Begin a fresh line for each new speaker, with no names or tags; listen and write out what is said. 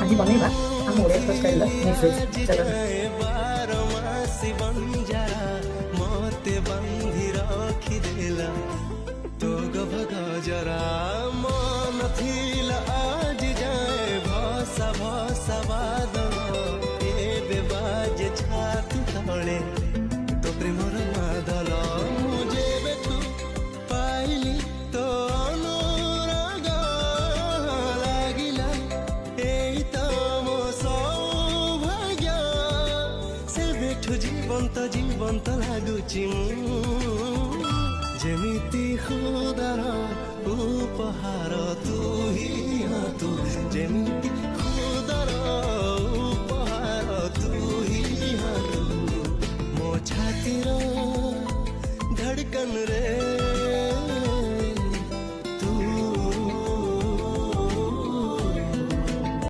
ଆଜି ବନେଇବା ଆମ ଓଡ଼ିଆ ଷ୍ଟାଇଲ୍ର ମିକ୍ସ ଭେଜ୍। ଚାଲ
ମତେ ବାନ୍ଧି ରଖିଦେଲା ତୋ ଗଜରା ମନ ଥିଲା ଆଜି ଯାଏ ଭସା ଭସା ବାଦଲ ଏବେ ବାଜେ ଛାତି ତଳେ ତୋ ପ୍ରେମର ମାଦଲ ମୁଁ ଯେବେଠୁ ପାଇଲି ତୋ ଅନୁରାଗ ଲାଗିଲା ଏଇ ତ ମୋ ସୌଭାଗ୍ୟ ସେବେଠୁ ଜୀବନ୍ତ ଲାଗୁଛି ମୁଁ ଯେମିତି ହୃଦର ଉପହାର ତୁ ହିଁ ତୁ ଯେମିତି